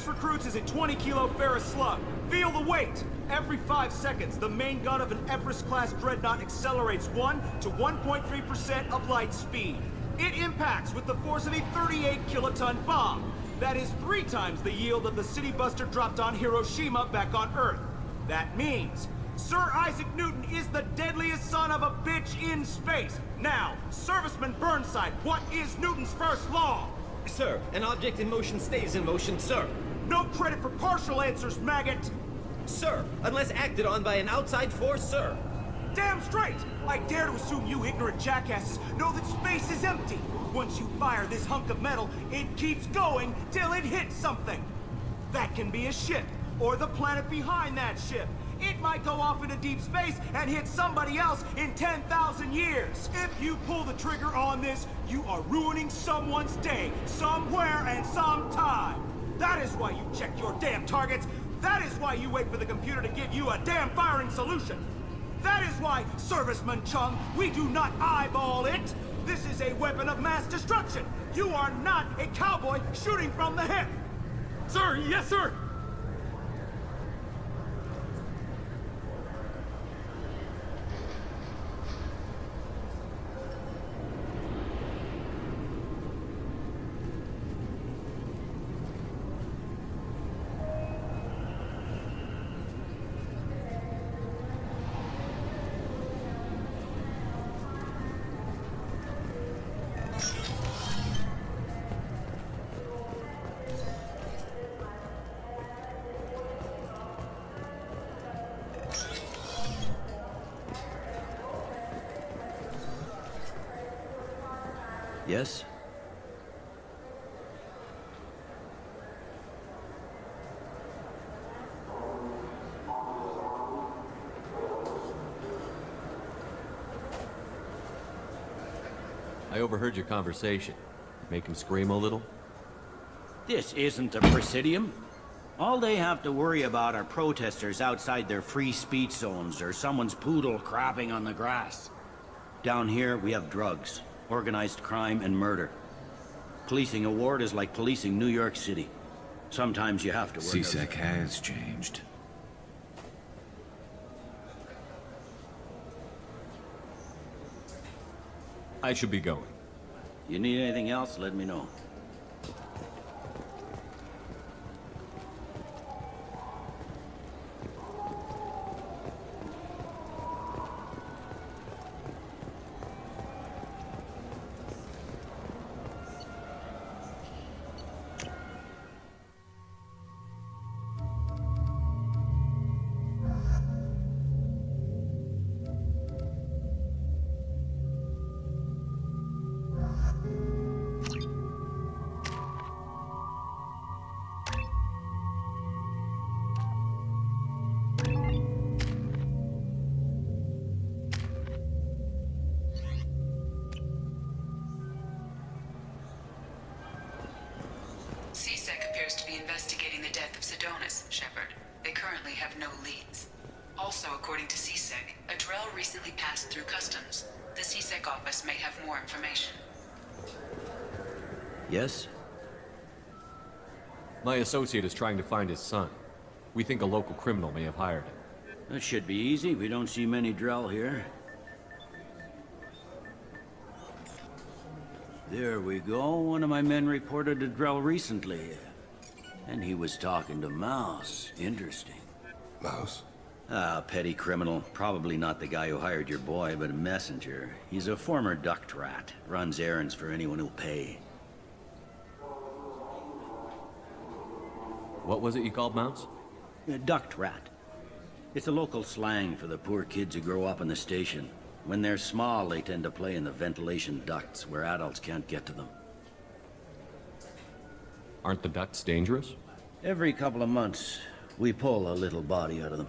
This recruits is a 20-kilo ferrous slug. Feel the weight! Every 5 seconds, the main gun of an Everest-class dreadnought accelerates 1 to 1.3% of light speed. It impacts with the force of a 38-kiloton bomb. That is 3 times the yield of the city buster dropped on Hiroshima back on Earth. That means Sir Isaac Newton is the deadliest son of a bitch in space. Now, Serviceman Burnside, what is Newton's first law? Sir, an object in motion stays in motion, sir. No credit for partial answers, maggot! Sir, unless acted on by an outside force, sir. Damn straight! I dare to assume you ignorant jackasses know that space is empty. Once you fire this hunk of metal, it keeps going till it hits something. That can be a ship, or the planet behind that ship. It might go off into deep space and hit somebody else in 10,000 years. If you pull the trigger on this, you are ruining someone's day, somewhere and sometime. That is why you check your damn targets. That is why you wait for the computer to give you a damn firing solution. That is why, Serviceman Chung, we do not eyeball it. This is a weapon of mass destruction. You are not a cowboy shooting from the hip. Sir, yes, sir! Yes? I overheard your conversation. Make him scream a little? This isn't a Presidium. All they have to worry about are protesters outside their free speech zones or someone's poodle crapping on the grass. Down here, we have drugs, organized crime, and murder. Policing a ward is like policing New York City. Sometimes you have to work... CSEC has changed. I should be going. You need anything else, let me know. CSEC appears to be investigating the death of Sedonis, Shepard. They currently have no leads. Also, according to CSEC, a Drell recently passed through customs. The CSEC office may have more information. Yes? My associate is trying to find his son. We think a local criminal may have hired him. That should be easy. We don't see many Drell here. There we go. One of my men reported a Drell recently. And he was talking to Mouse. Interesting. Mouse? Ah, petty criminal. Probably not the guy who hired your boy, but a messenger. He's a former duct rat. Runs errands for anyone who'll pay. What was it you called Mouse? A duct rat. It's a local slang for the poor kids who grow up in the station. When they're small, they tend to play in the ventilation ducts where adults can't get to them. Aren't the ducts dangerous? Every couple of months, we pull a little body out of them.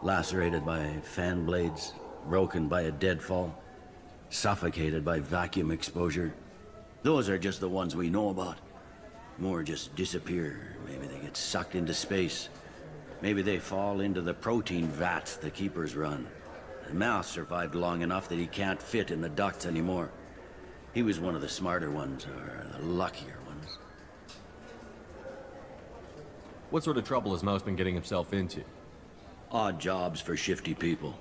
Lacerated by fan blades, broken by a deadfall, suffocated by vacuum exposure. Those are just the ones we know about. More just disappear. Maybe they get sucked into space. Maybe they fall into the protein vats the keepers run. The Mouse survived long enough that he can't fit in the ducts anymore. He was one of the smarter ones, or the luckier ones. What sort of trouble has Mouse been getting himself into? Odd jobs for shifty people.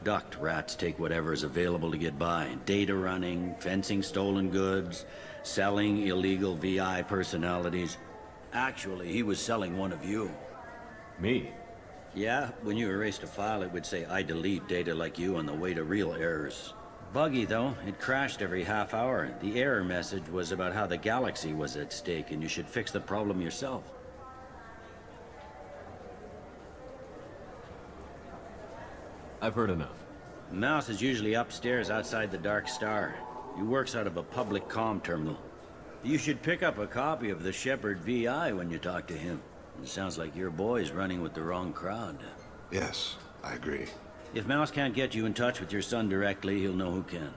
Ducked rats take whatever is available to get by. Data running, fencing stolen goods, selling illegal VI personalities. Actually, he was selling one of you. Me? Yeah, when you erased a file, it would say, I delete data like you on the way to real errors. Buggy, though. It crashed every half hour. The error message was about how the galaxy was at stake, and you should fix the problem yourself. I've heard enough. Mouse is usually upstairs outside the Dark Star. He works out of a public comm terminal. You should pick up a copy of the Shepard VI when you talk to him. It sounds like your boy's running with the wrong crowd. Yes, I agree. If Mouse can't get you in touch with your son directly, he'll know who can.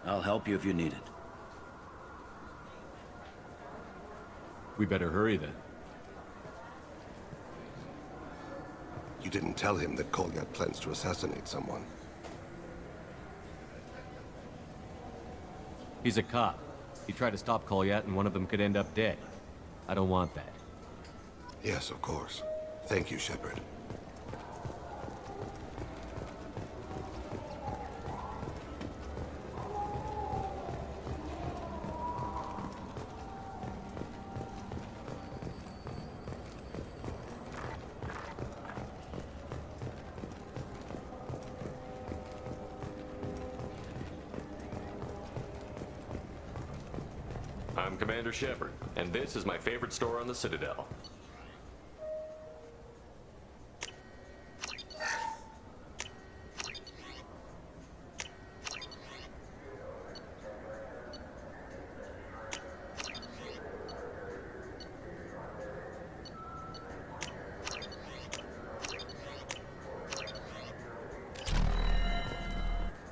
I'll help you if you need it. We better hurry then. You didn't tell him that Kolyat plans to assassinate someone. He's a cop. He tried to stop Kolyat and one of them could end up dead. I don't want that. Yes, of course. Thank you, Shepard. I'm Commander Shepard, and this is my favorite store on the Citadel.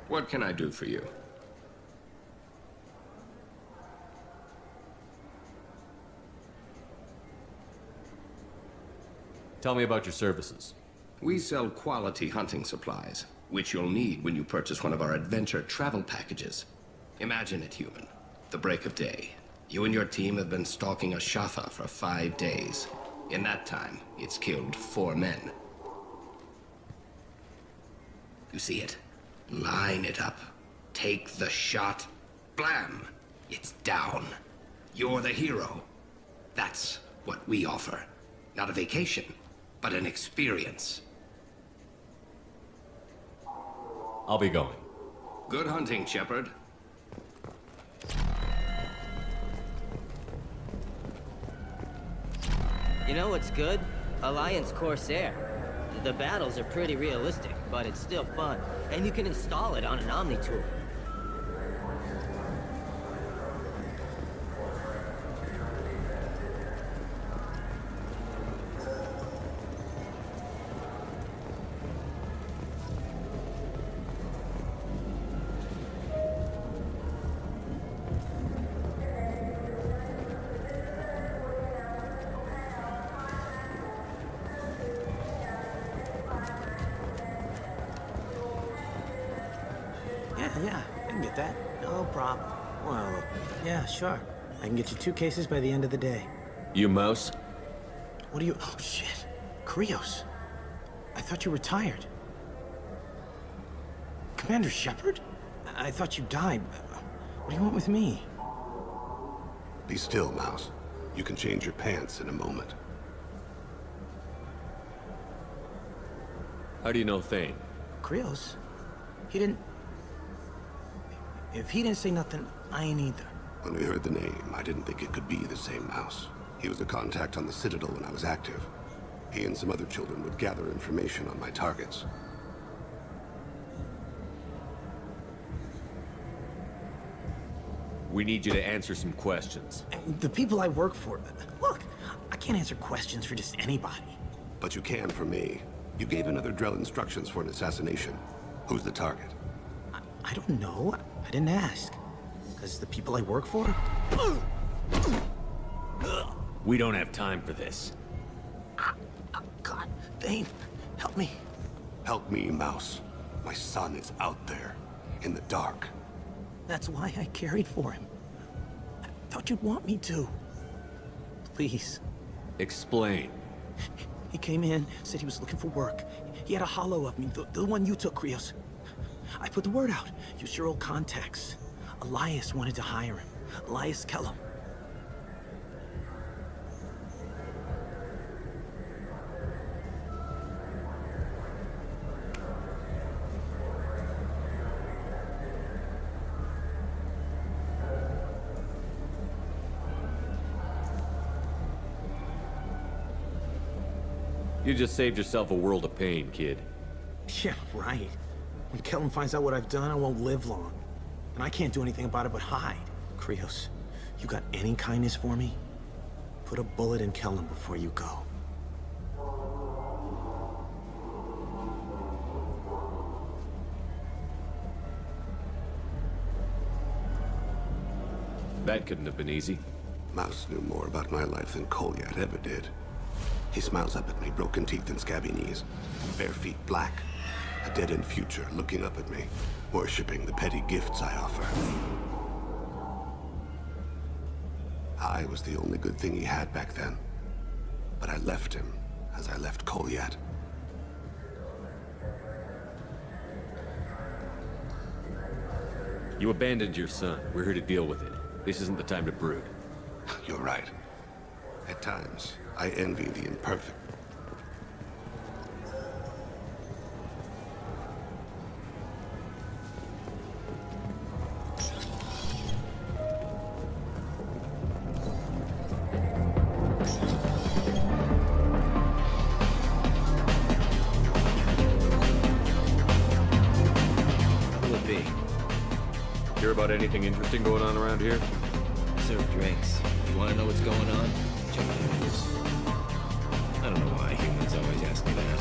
What can I do for you? Tell me about your services. We sell quality hunting supplies, which you'll need when you purchase one of our adventure travel packages. Imagine it, human. The break of day. You and your team have been stalking a Shatha for 5 days. In that time, it's killed 4 men. You see it? Line it up. Take the shot. Blam! It's down. You're the hero. That's what we offer. Not a vacation, but an experience. I'll be going. Good hunting, Shepard. You know what's good? Alliance Corsair. The battles are pretty realistic, but it's still fun. And you can install it on an Omni tool. Yeah, I can get that. No problem. Well, yeah, sure. I can get you 2 cases by the end of the day. You Mouse? What are you... Oh, shit. Krios. I thought you were retired. Commander Shepard? I thought you died. What do you want with me? Be still, Mouse. You can change your pants in a moment. How do you know Thane? Krios? He didn't... If he didn't say nothing, I ain't either. When we heard the name, I didn't think it could be the same Mouse. He was a contact on the Citadel when I was active. He and some other children would gather information on my targets. We need you to answer some questions. The people I work for... Look, I can't answer questions for just anybody. But you can for me. You gave another Drell instructions for an assassination. Who's the target? I don't know. I didn't ask. Because the people I work for... We don't have time for this. God, Thane, help me. Help me, Mouse. My son is out there, in the dark. That's why I carried for him. I thought you'd want me to. Please. Explain. He came in, said he was looking for work. He had a hollow of me, the one you took, Krios. I put the word out. Use your old contacts. Elias wanted to hire him. Elias Kellum. You just saved yourself a world of pain, kid. Yeah, right. When Kellum finds out what I've done, I won't live long. And I can't do anything about it but hide. Krios, you got any kindness for me? Put a bullet in Kellum before you go. That couldn't have been easy. Mouse knew more about my life than Kolyat ever did. He smiles up at me, broken teeth and scabby knees. Bare feet black. A dead-end future looking up at me, worshipping the petty gifts I offer. I was the only good thing he had back then. But I left him, as I left Kolyat. You abandoned your son. We're here to deal with it. This isn't the time to brood. You're right. At times, I envy the imperfect. Who would be? Hear about anything interesting going on around here? Serve drinks. You want to know what's going on? Check the news. I don't know why humans always ask me that.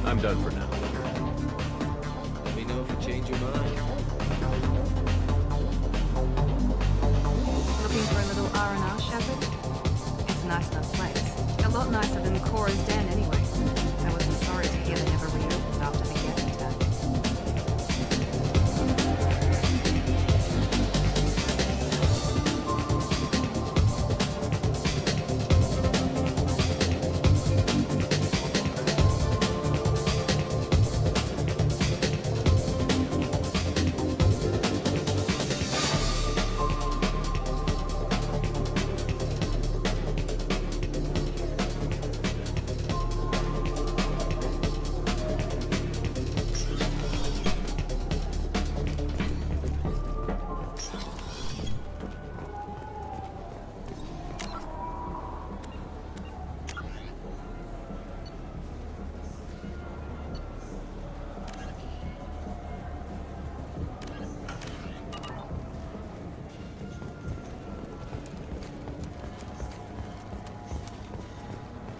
I'm done for now. Let me know if you change your mind. Looking for a little R&R, Shepard? It's a nice enough place. A lot nicer than Cora's den, anyway. I wasn't sorry to hear they never reopened after the Getting attack.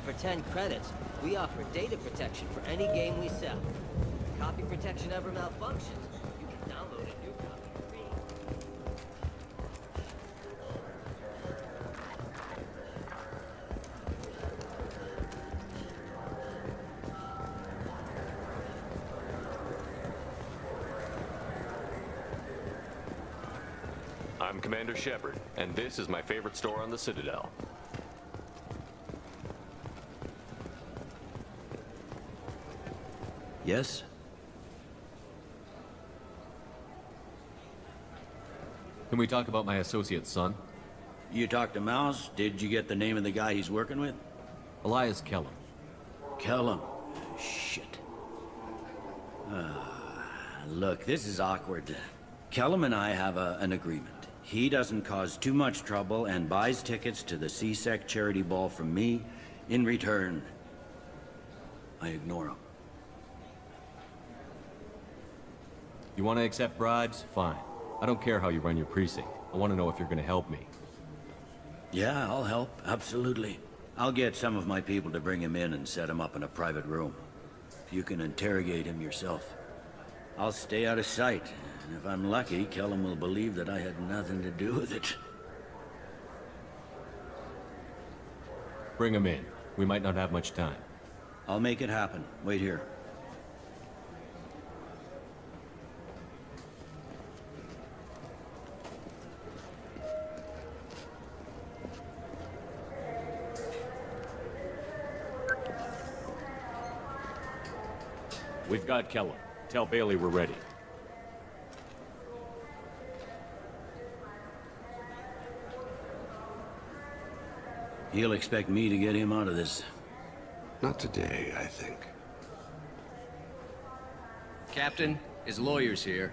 For 10 credits, we offer data protection for any game we sell. If copy protection ever malfunctions, you can download a new copy for free. I'm Commander Shepard, and this is my favorite store on the Citadel. Yes? Can we talk about my associate's son? You talked to Mouse? Did you get the name of the guy he's working with? Elias Kellum. Kellum. Shit. Look, this is awkward. Kellum and I have an agreement. He doesn't cause too much trouble and buys tickets to the CSEC charity ball from me. In return, I ignore him. You want to accept bribes? Fine. I don't care how you run your precinct. I want to know if you're going to help me. Yeah, I'll help. Absolutely. I'll get some of my people to bring him in and set him up in a private room. You can interrogate him yourself. I'll stay out of sight, and if I'm lucky, Kellum will believe that I had nothing to do with it. Bring him in. We might not have much time. I'll make it happen. Wait here. We've got Kellum. Tell Bailey we're ready. He'll expect me to get him out of this. Not today, I think. Captain, his lawyer's here.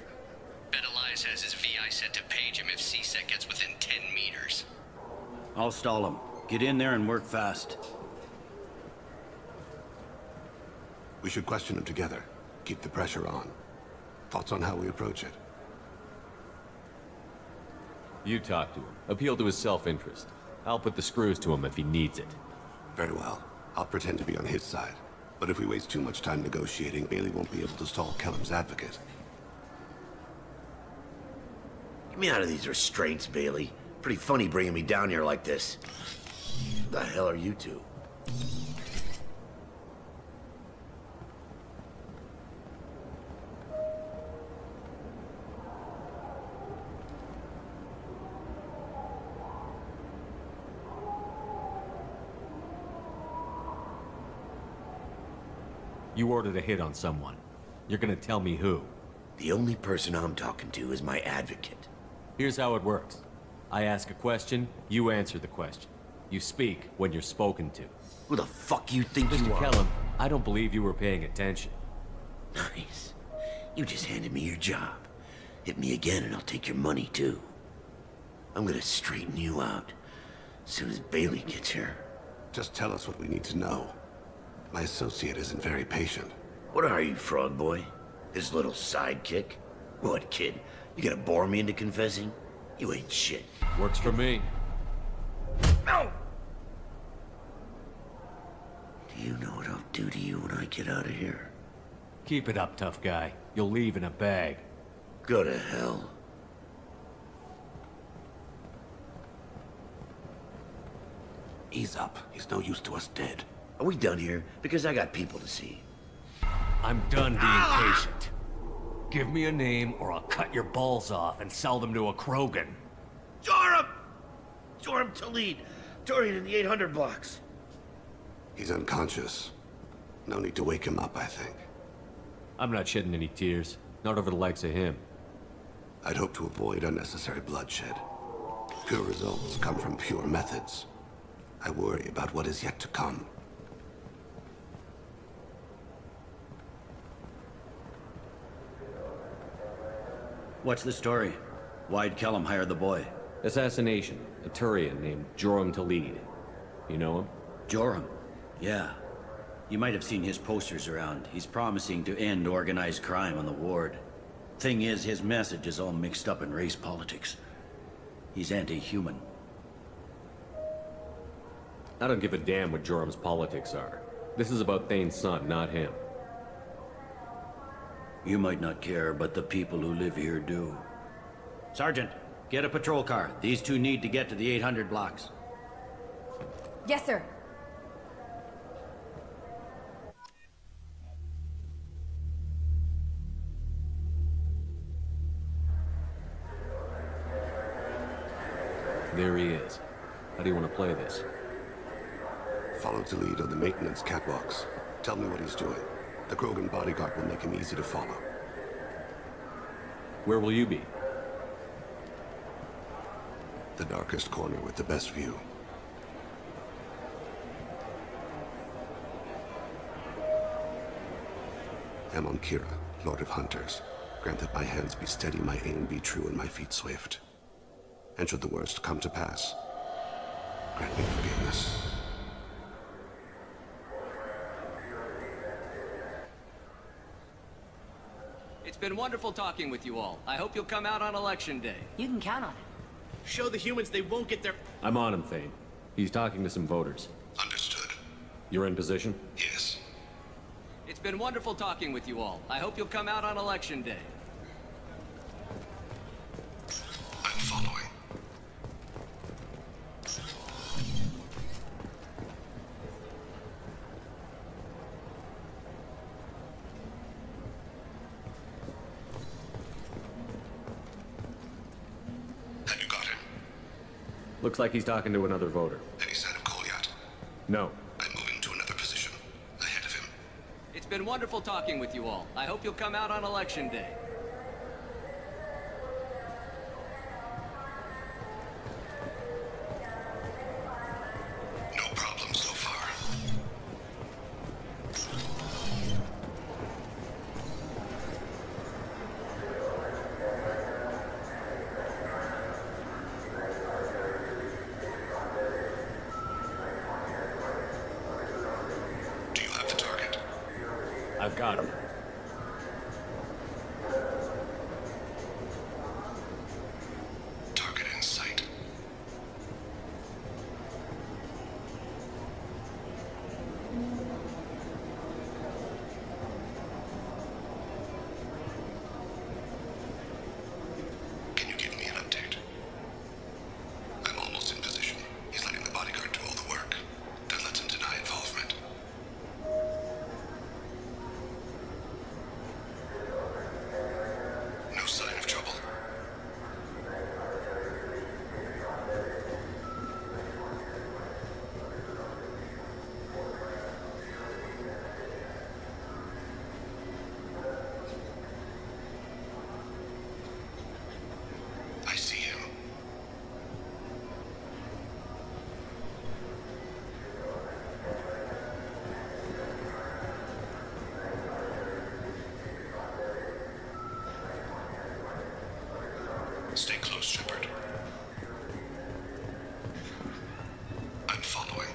Bet Elias has his VI set to page him if CSEC gets within 10 meters. I'll stall him. Get in there and work fast. We should question him together. Keep the pressure on. Thoughts on how we approach it? You talk to him. Appeal to his self-interest. I'll put the screws to him if he needs it. Very well. I'll pretend to be on his side. But if we waste too much time negotiating, Bailey won't be able to stall Kellum's advocate. Get me out of these restraints, Bailey. Pretty funny bringing me down here like this. The hell are you two? You ordered a hit on someone. You're gonna tell me who. The only person I'm talking to is my advocate. Here's how it works. I ask a question, you answer the question. You speak when you're spoken to. Who the fuck you think Mr. you are? Kellum, I don't believe you were paying attention. Nice. You just handed me your job. Hit me again and I'll take your money too. I'm gonna straighten you out as soon as Bailey gets here. Just tell us what we need to know. My associate isn't very patient. What are you, frog boy? His little sidekick? What, kid? You gonna bore me into confessing? You ain't shit. Works for me. No! Do you know what I'll do to you when I get out of here? Keep it up, tough guy. You'll leave in a bag. Go to hell. Ease up. He's no use to us dead. Are we done here? Because I got people to see. I'm done being patient. Give me a name or I'll cut your balls off and sell them to a Krogan. Joram! Joram Talid. Dorian in the 800 blocks. He's unconscious. No need to wake him up, I think. I'm not shedding any tears. Not over the likes of him. I'd hope to avoid unnecessary bloodshed. Pure results come from pure methods. I worry about what is yet to come. What's the story? Why'd Kellum hire the boy? Assassination. A Turian named Joram Talid. You know him? Joram? Yeah. You might have seen his posters around. He's promising to end organized crime on the ward. Thing is, his message is all mixed up in race politics. He's anti-human. I don't give a damn what Joram's politics are. This is about Thane's son, not him. You might not care, but the people who live here do. Sergeant, get a patrol car. These two need to get to the 800 blocks. Yes, sir. There he is. How do you want to play this? Follow to lead on the maintenance catwalks. Tell me what he's doing. The Krogan bodyguard will make him easy to follow. Where will you be? The darkest corner with the best view. Amon Kira, Lord of Hunters. Grant that my hands be steady, my aim be true, and my feet swift. And should the worst come to pass, grant me forgiveness. It's been wonderful talking with you all. I hope you'll come out on Election Day. You can count on it. Show the humans they won't get their... I'm on him, Thane. He's talking to some voters. Understood. You're in position? Yes. It's been wonderful talking with you all. I hope you'll come out on Election Day. I'm following. Have you got him? Looks like he's talking to another voter. Any sign of Kolyat? No. I'm moving to another position. Ahead of him. It's been wonderful talking with you all. I hope you'll come out on Election Day. No problem so far. Do you have the target? I've got him. Target in sight. Can you give me an update? I'm almost in position. He's letting the bodyguard do all the work. That lets him deny involvement. No sign of trouble. I see him. Stay close, Shepard. I'm following.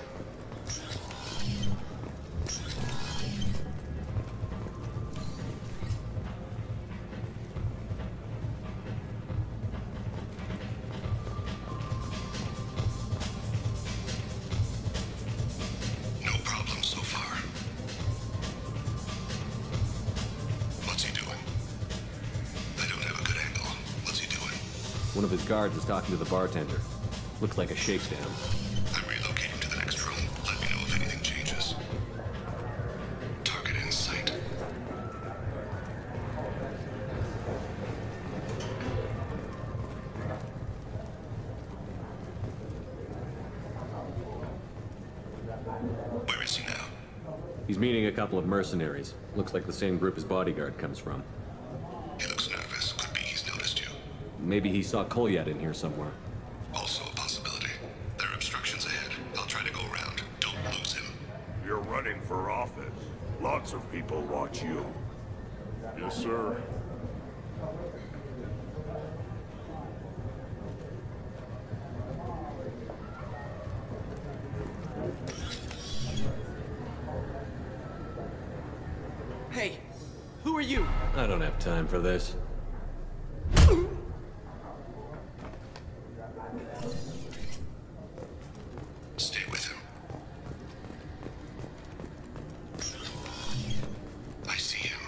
No problem so far. What's he doing? I don't have a good angle. What's he doing? One of his guards is talking to the bartender. Looks like a shakedown. I'm relocating to the next room. Let me know if anything changes. Target in sight. Where is he now? He's meeting a couple of mercenaries. Looks like the same group his bodyguard comes from. He looks nervous. Could be he's noticed you. Maybe he saw Kolyat in here somewhere. Also a possibility. There are obstructions ahead. I'll try to go around. Don't lose him. You're running for office. Lots of people watch you. Yes, sir. Hey, who are you? I don't have time for this. Stay with him. I see him.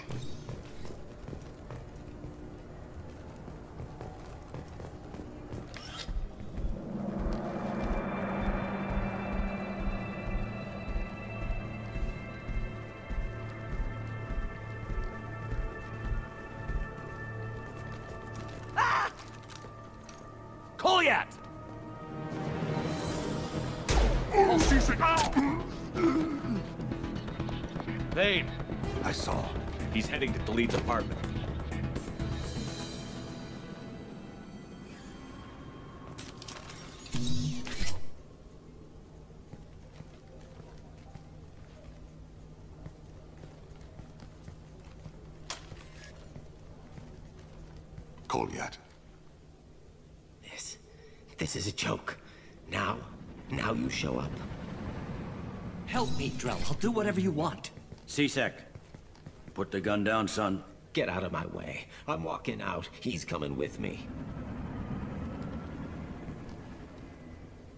Kolyat! Vane! I saw. He's heading to Khalid's apartment. Kolyat. This is a joke. Now you show up. Help me, Drell. I'll do whatever you want. C-Sec. Put the gun down, son. Get out of my way. I'm walking out. He's coming with me.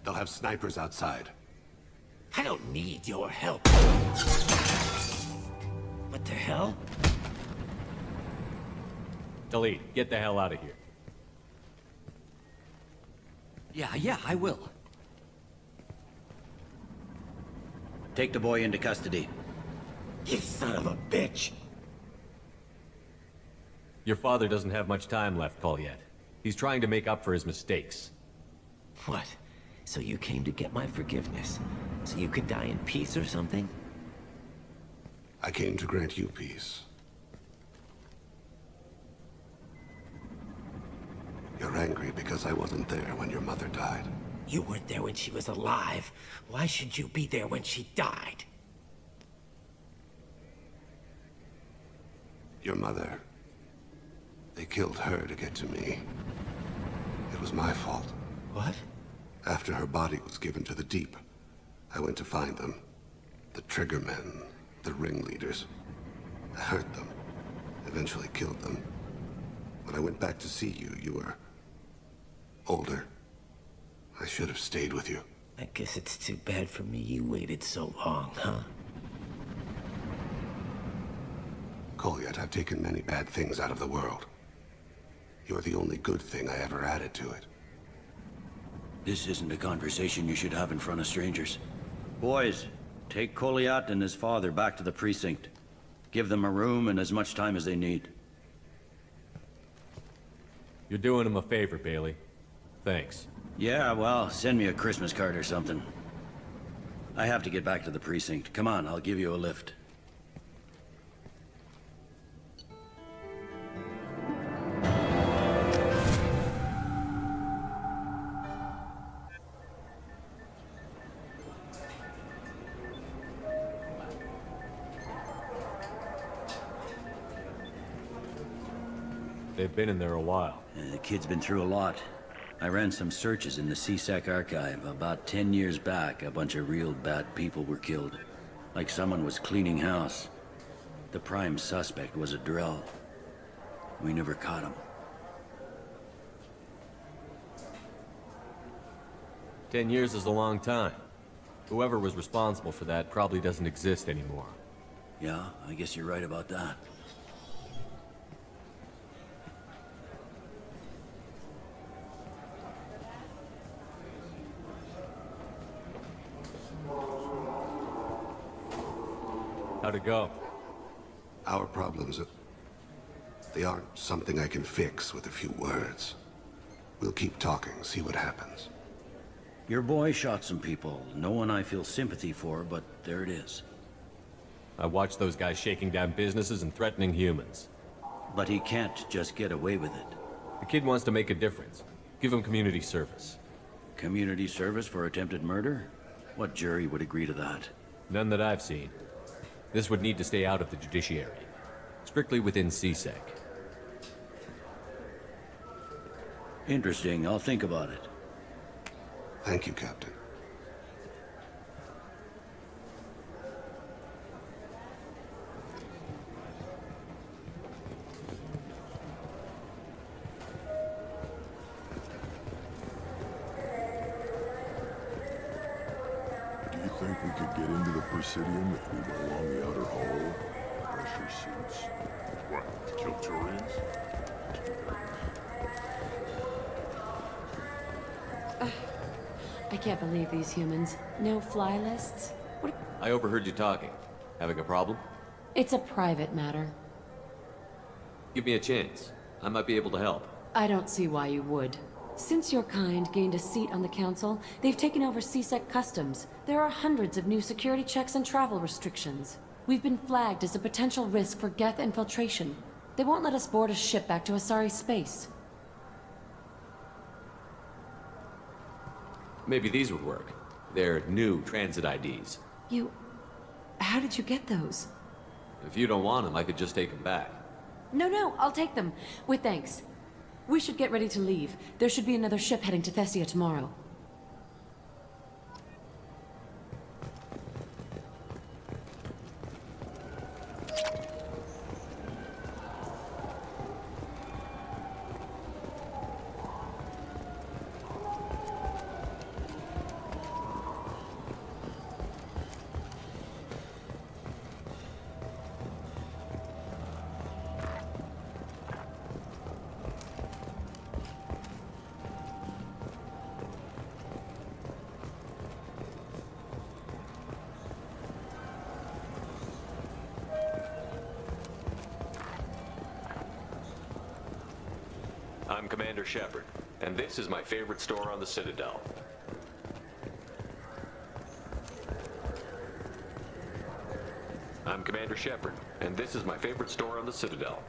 They'll have snipers outside. I don't need your help. What the hell? Khalid, get the hell out of here. Yeah, I will. Take the boy into custody. You son of a bitch! Your father doesn't have much time left, Kolyat. He's trying to make up for his mistakes. What? So you came to get my forgiveness? So you could die in peace or something? I came to grant you peace. You're angry because I wasn't there when your mother died. You weren't there when she was alive. Why should you be there when she died? Your mother. They killed her to get to me. It was my fault. What? After her body was given to the deep, I went to find them. The triggermen, the ringleaders. I hurt them, eventually killed them. When I went back to see you, you were older. I should have stayed with you. I guess it's too bad for me you waited so long, huh? Kolyat, I've taken many bad things out of the world. You're the only good thing I ever added to it. This isn't a conversation you should have in front of strangers. Boys, take Kolyat and his father back to the precinct. Give them a room and as much time as they need. You're doing him a favor, Bailey. Thanks. Yeah, well, send me a Christmas card or something. I have to get back to the precinct. Come on, I'll give you a lift. They've been in there a while. The kid's been through a lot. I ran some searches in the CSEC archive. About 10 years back, a bunch of real bad people were killed. Like someone was cleaning house. The prime suspect was a Drell. We never caught him. "10 years is a long time. Whoever was responsible for that probably doesn't exist anymore." Yeah, I guess you're right about that. How'd it go? Our problems, they aren't something I can fix with a few words. We'll keep talking, see what happens. Your boy shot some people. No one I feel sympathy for, but there it is. I watched those guys shaking down businesses and threatening humans. But he can't just get away with it. The kid wants to make a difference. Give him community service. Community service for attempted murder? What jury would agree to that? None that I've seen. This would need to stay out of the judiciary. Strictly within CSEC. Interesting. I'll think about it. Thank you, Captain. Do you think we could get into the Presidium if we went along the outer hall? Pressure suits. What, to kill Turians? I can't believe these humans. No fly lists? I overheard you talking. Having a problem? It's a private matter. Give me a chance. I might be able to help. I don't see why you would. Since your kind gained a seat on the council, they've taken over CSEC customs. There are hundreds of new security checks and travel restrictions. We've been flagged as a potential risk for Geth infiltration. They won't let us board a ship back to Asari space. Maybe these would work. They're new transit IDs. How did you get those? If you don't want them, I could just take them back. No, I'll take them. With thanks. We should get ready to leave. There should be another ship heading to Thessia tomorrow. I'm Commander Shepard, and this is my favorite store on the Citadel. I'm Commander Shepard, and this is my favorite store on the Citadel.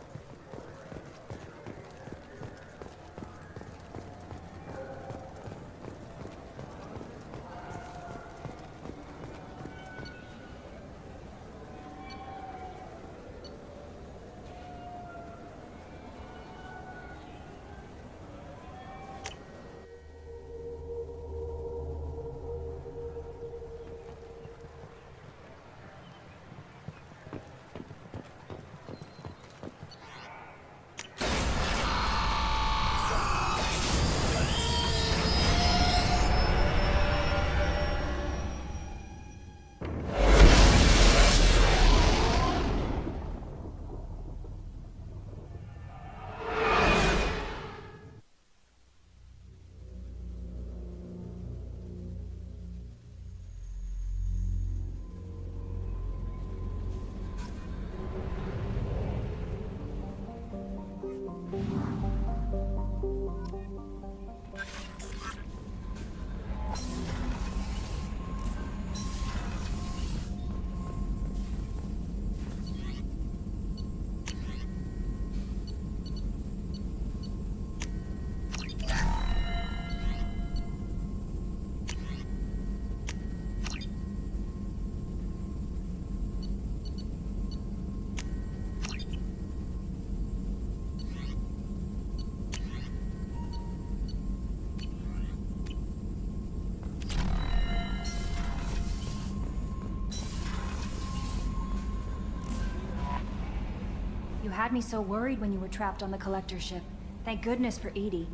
You had me so worried when you were trapped on the collector ship. Thank goodness for Edie.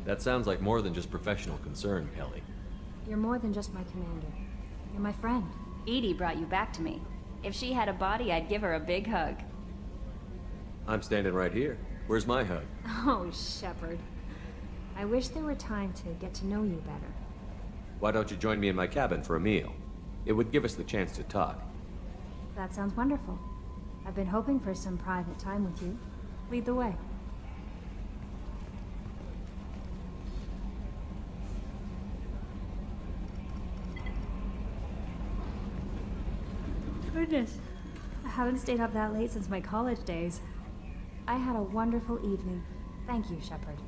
That sounds like more than just professional concern, Kelly. You're more than just my commander. You're my friend. Edie brought you back to me. If she had a body, I'd give her a big hug. I'm standing right here. Where's my hug? Oh, Shepard. I wish there were time to get to know you better. Why don't you join me in my cabin for a meal? It would give us the chance to talk. That sounds wonderful. I've been hoping for some private time with you. Lead the way. Goodness. I haven't stayed up that late since my college days. I had a wonderful evening. Thank you, Shepard.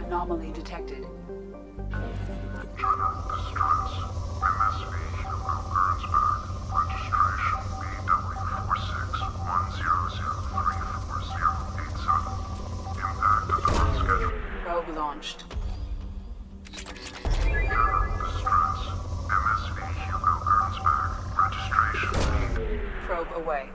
Anomaly detected. Probe launched. Probe away.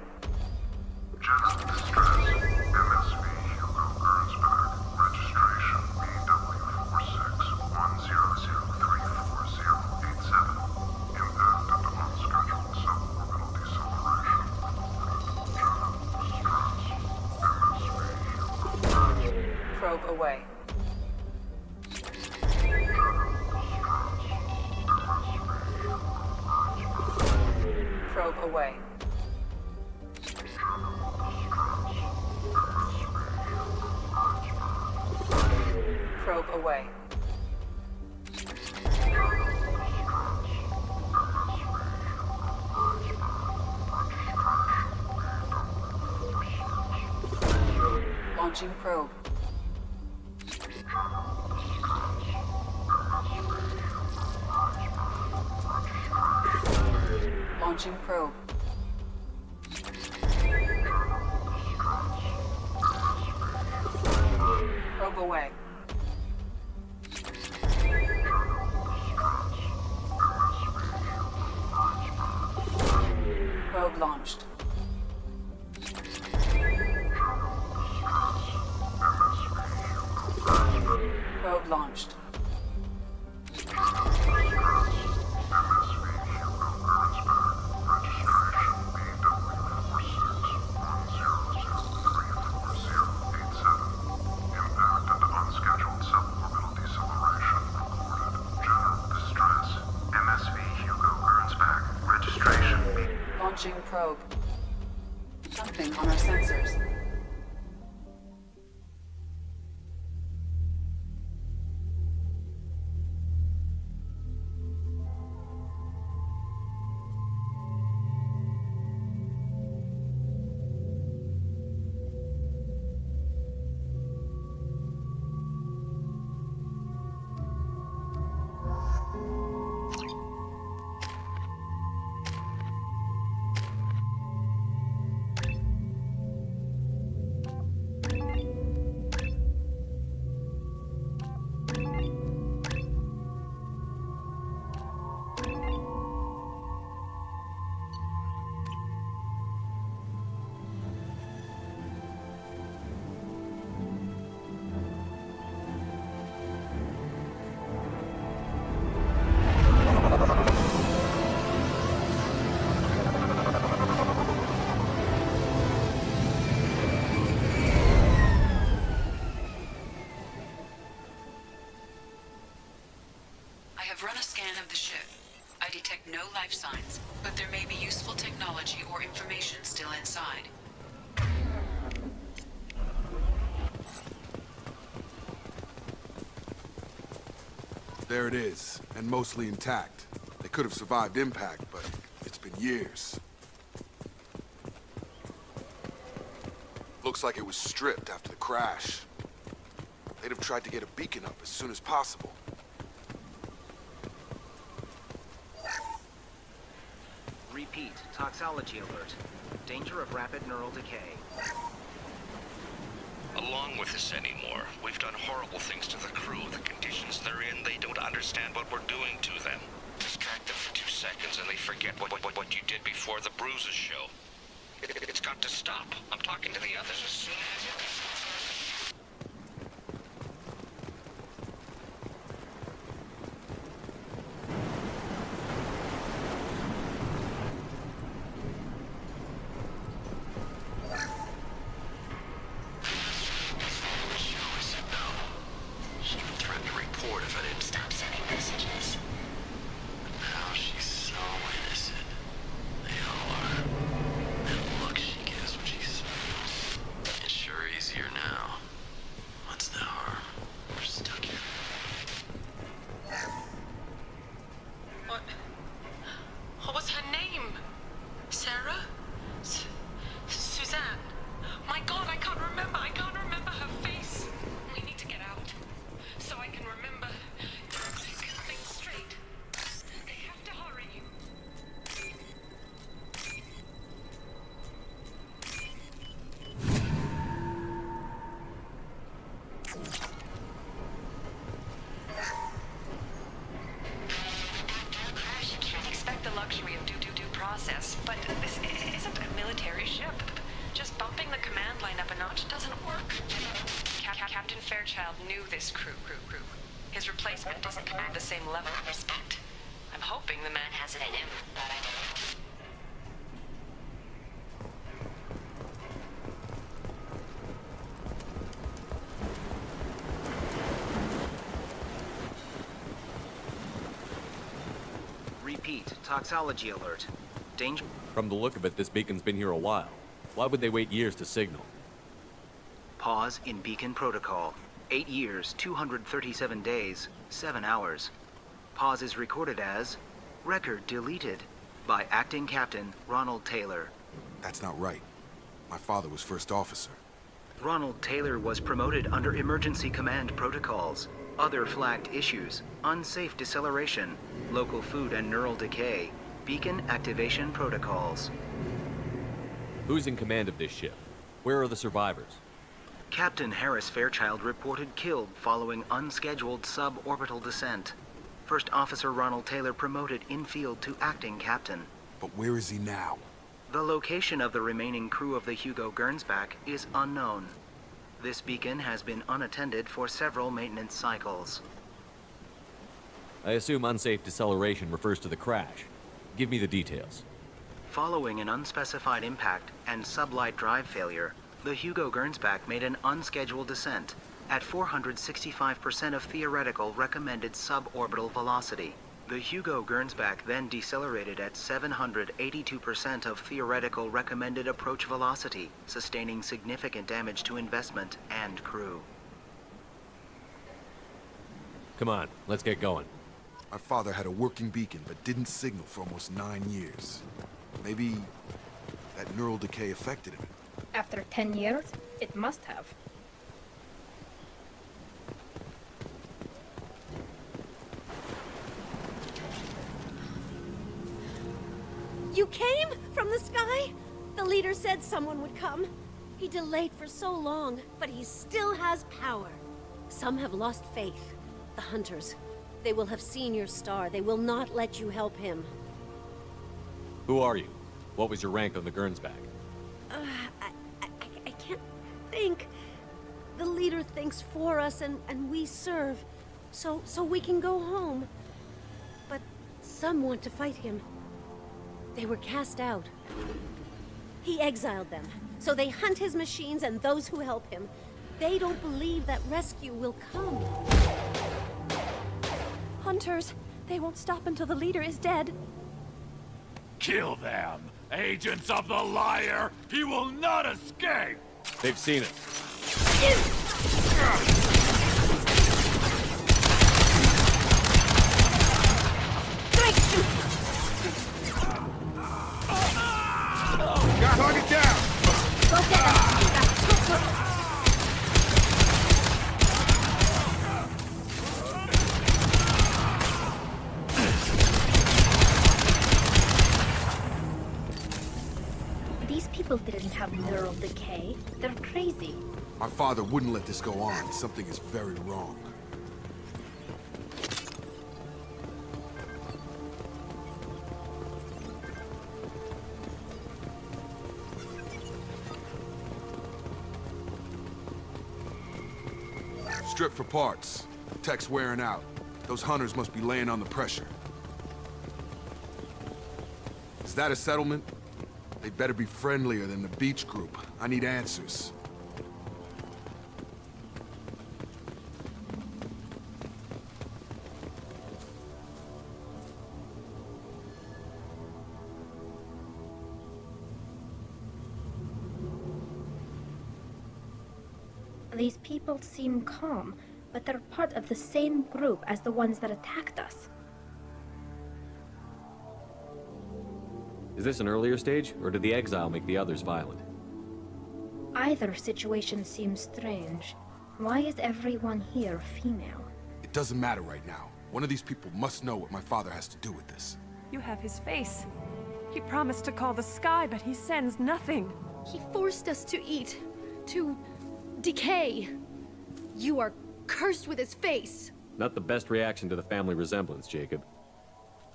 Probe away. Probe away. Probe away. Launching probe. Launching probe. Probe away. Probe launched. Probe launched. Launching probe. Something on our sensors. Run a scan of the ship. I detect no life signs, but there may be useful technology or information still inside. There it is, and mostly intact. They could have survived impact, but it's been years. Looks like it was stripped after the crash. They'd have tried to get a beacon up as soon as possible. Repeat, toxology alert. Danger of rapid neural decay. Along with this anymore. We've done horrible things to the crew. The conditions they're in, they don't understand what we're doing to them. Distract them for 2 seconds and they forget what you did before the bruises show. It's got to stop. I'm talking to the others as soon as it... But this isn't a military ship. Just bumping the command line up a notch doesn't work. Captain Fairchild knew this crew. His replacement doesn't command the same level of respect. I'm hoping the man has it in him. Repeat, toxology alert. Danger. From the look of it, this beacon's been here a while. Why would they wait years to signal? Pause in beacon protocol. 8 years, 237 days, 7 hours. Pause is recorded as record deleted by Acting Captain Ronald Taylor. That's not right. My father was first officer. Ronald Taylor was promoted under emergency command protocols. Other flagged issues: unsafe deceleration, local food and neural decay, beacon activation protocols. Who's in command of this ship? Where are the survivors? Captain Harris Fairchild reported killed following unscheduled suborbital descent. First Officer Ronald Taylor promoted in-field to acting captain. But where is he now? The location of the remaining crew of the Hugo Gernsback is unknown. This beacon has been unattended for several maintenance cycles. I assume unsafe deceleration refers to the crash. Give me the details. Following an unspecified impact and sublight drive failure, the Hugo Gernsback made an unscheduled descent at 465% of theoretical recommended suborbital velocity. The Hugo Gernsback then decelerated at 782% of theoretical recommended approach velocity, sustaining significant damage to investment and crew. Come on, let's get going. My father had a working beacon, but didn't signal for almost 9 years. Maybe that neural decay affected him. After 10 years, it must have. You came? From the sky? The leader said someone would come. He delayed for so long, but he still has power. Some have lost faith. The hunters. They will have seen your star. They will not let you help him. Who are you? What was your rank on the Gernsback? I can't think. The leader thinks for us and we serve. So we can go home. But some want to fight him. They were cast out. He exiled them, so they hunt his machines and those who help him. They don't believe that rescue will come. Hunters, they won't stop until the leader is dead. Kill them! Agents of the liar! He will not escape! They've seen it. Target down! These people didn't have neural decay. They're crazy. My father wouldn't let this go on. Something is very wrong. Strip for parts. Tech's wearing out. Those hunters must be laying on the pressure. Is that a settlement? They better be friendlier than the beach group. I need answers. These people seem calm, but they're part of the same group as the ones that attacked us. Is this an earlier stage, or did the exile make the others violent? Either situation seems strange. Why is everyone here female? It doesn't matter right now. One of these people must know what my father has to do with this. You have his face. He promised to call the sky, but he sends nothing. He forced us to eat, to decay. You are cursed with his face. Not the best reaction to the family resemblance, Jacob.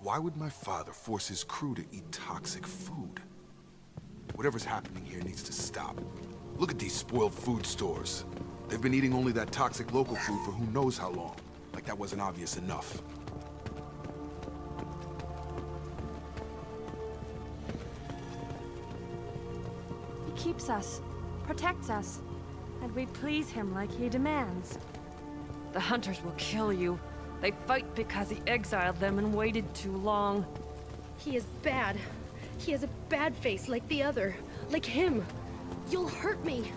Why would my father force his crew to eat toxic food? Whatever's happening here needs to stop. Look at these spoiled food stores. They've been eating only that toxic local food for who knows how long. Like that wasn't obvious enough. He keeps us, protects us, and we please him like he demands. The hunters will kill you. They fight because he exiled them and waited too long. He is bad. He has a bad face like the other. Like him. You'll hurt me.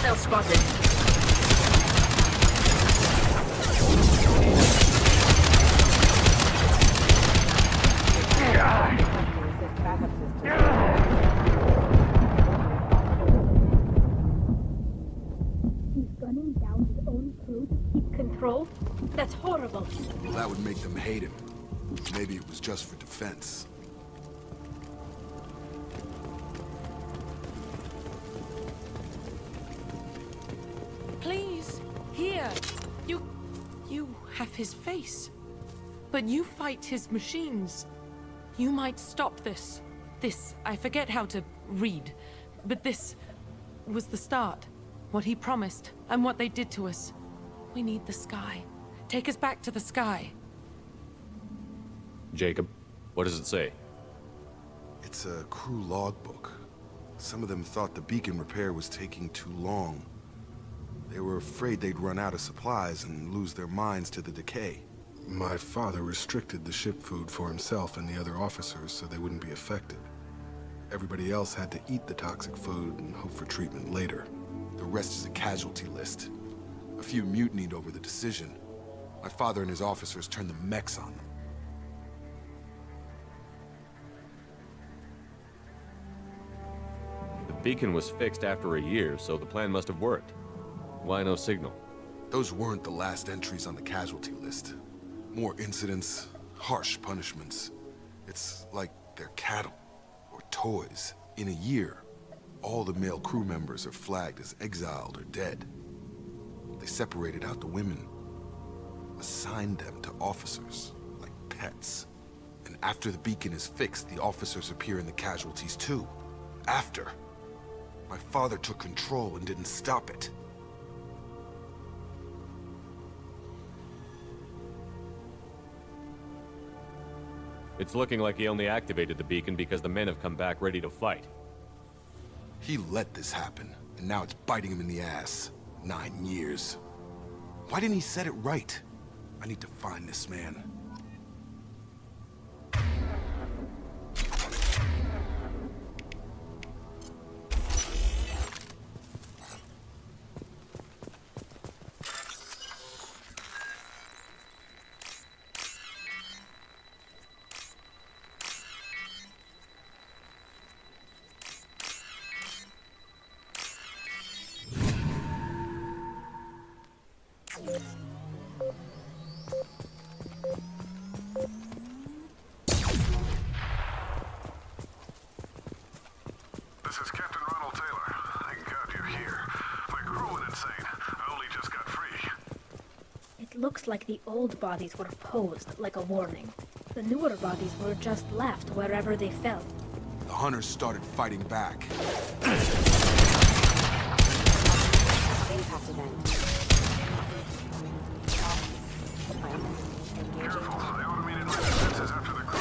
Hostile spotted. He's gunning down his own crew to keep control? That's horrible. Well, that would make them hate him. Maybe it was just for defense. Please, here. You have his face. But you fight his machines. You might stop this. This, I forget how to read. But this was the start. What he promised, and what they did to us. We need the sky. Take us back to the sky. Jacob, what does it say? It's a crew logbook. Some of them thought the beacon repair was taking too long. They were afraid they'd run out of supplies and lose their minds to the decay. My father restricted the ship food for himself and the other officers so they wouldn't be affected. Everybody else had to eat the toxic food and hope for treatment later. The rest is a casualty list. A few mutinied over the decision. My father and his officers turned the mechs on them. The beacon was fixed after a year, so the plan must have worked. Why no signal? Those weren't the last entries on the casualty list. More incidents, harsh punishments. It's like they're cattle, or toys. In a year, all the male crew members are flagged as exiled or dead. They separated out the women, assigned them to officers, like pets. And after the beacon is fixed, the officers appear in the casualties too. After. My father took control and didn't stop it. It's looking like he only activated the beacon because the men have come back ready to fight. He let this happen, and now it's biting him in the ass. 9 years. Why didn't he set it right? I need to find this man. This is Captain Ronald Taylor. Thank God you're here. My crew went insane. I only just got free. It looks like the old bodies were posed like a warning. The newer bodies were just left wherever they fell. The hunters started fighting back. Careful, the automated defenses after the crew.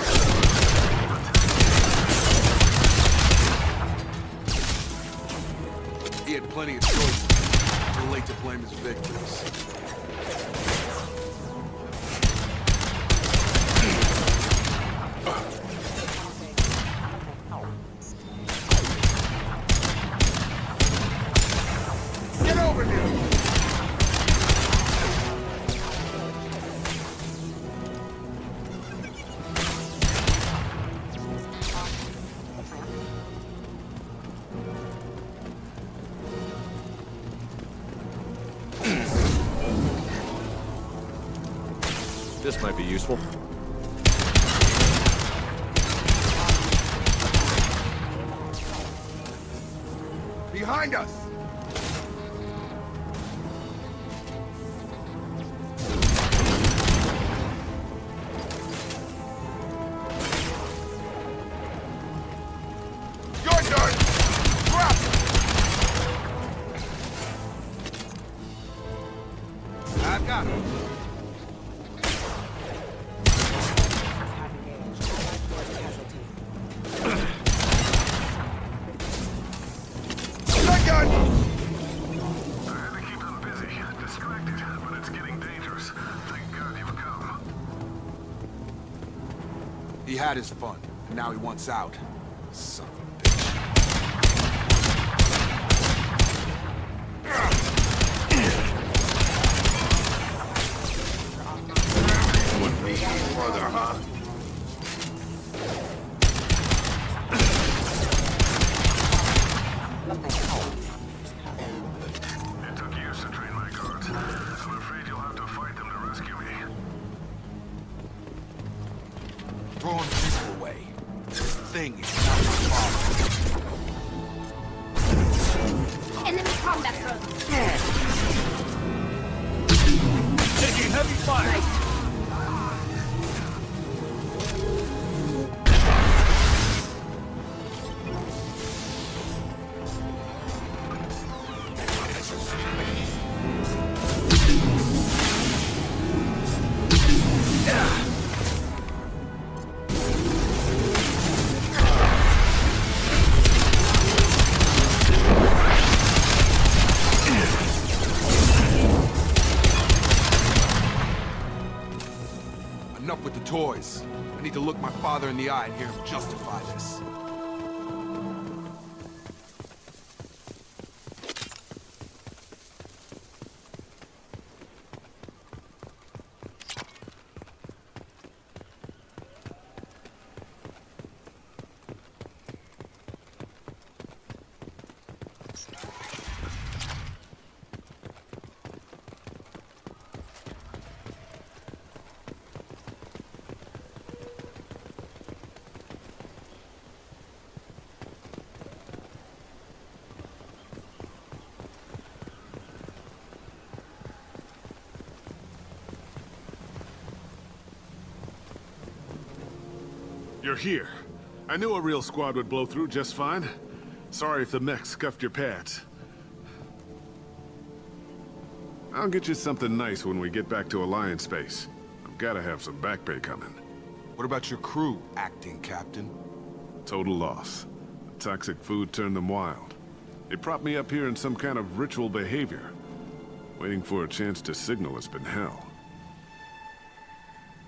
He had plenty of choices. Too late to blame his victims. Get over here! This might be useful. Behind us! Your turn! Drop! I've got him. He had his fun, and now he wants out. Son of a bitch. throwing people away. This thing is not my father. Enemy combat drone. Taking heavy fire. Enough with the toys. I need to look my father in the eye and hear him justify this. You're here. I knew a real squad would blow through just fine. Sorry if the mech scuffed your pads. I'll get you something nice when we get back to Alliance space. I've gotta have some back pay coming. What about your crew, acting captain? Total loss. The toxic food turned them wild. They propped me up here in some kind of ritual behavior. Waiting for a chance to signal has been hell.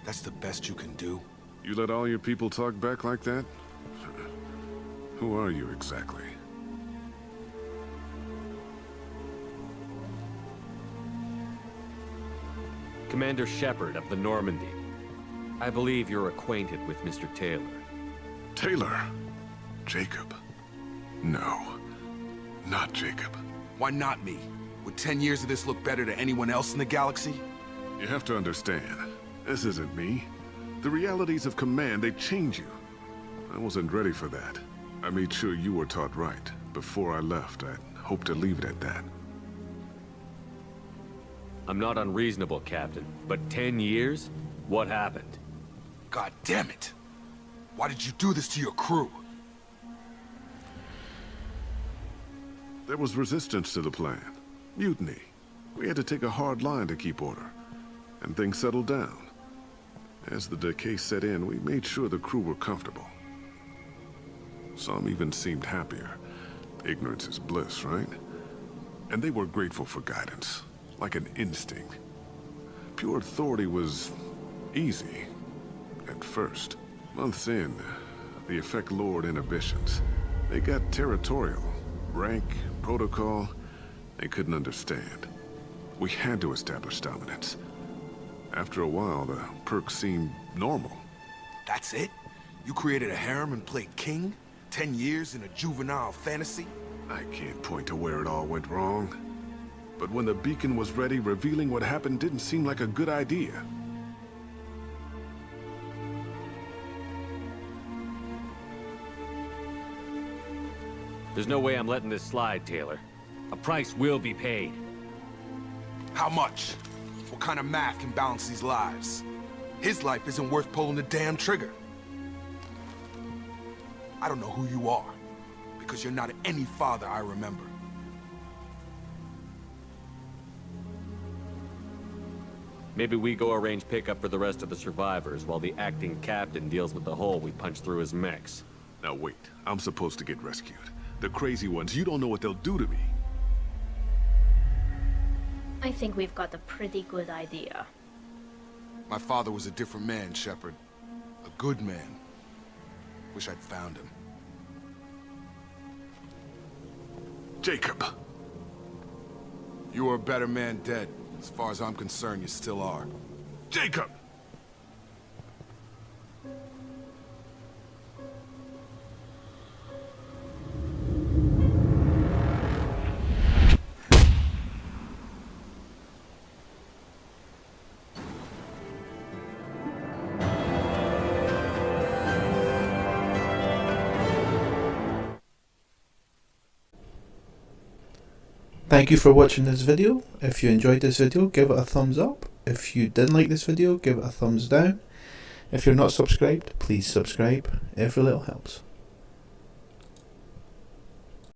That's the best you can do? You let all your people talk back like that? Who are you exactly? Commander Shepard of the Normandy. I believe you're acquainted with Mr. Taylor. Taylor? Jacob? No. Not Jacob. Why not me? Would 10 years of this look better to anyone else in the galaxy? You have to understand, this isn't me. The realities of command, they change you. I wasn't ready for that. I made sure you were taught right. Before I left, I hoped to leave it at that. I'm not unreasonable, Captain, but 10 years? What happened? God damn it! Why did you do this to your crew? There was resistance to the plan. Mutiny. We had to take a hard line to keep order. And things settled down. As the decay set in, we made sure the crew were comfortable. Some even seemed happier. Ignorance is bliss, right? And they were grateful for guidance, like an instinct. Pure authority was easy, at first. Months in, the effect lowered inhibitions. They got territorial. Rank, protocol, they couldn't understand. We had to establish dominance. After a while, the perks seemed normal. That's it? You created a harem and played king? 10 years in a juvenile fantasy? I can't point to where it all went wrong. But when the beacon was ready, revealing what happened didn't seem like a good idea. There's no way I'm letting this slide, Taylor. A price will be paid. How much? What kind of math can balance these lives? His life isn't worth pulling the damn trigger. I don't know who you are, because you're not any father I remember. Maybe we go arrange pickup for the rest of the survivors while the acting captain deals with the hole we punched through his mechs. Now wait, I'm supposed to get rescued. The crazy ones, you don't know what they'll do to me. I think we've got a pretty good idea. My father was a different man, Shepard. A good man. Wish I'd found him. Jacob! You were a better man dead. As far as I'm concerned, you still are. Jacob! Thank you for watching this video. If you enjoyed this video, give it a thumbs up. If you didn't like this video, give it a thumbs down. If you're not subscribed, please subscribe. Every little helps.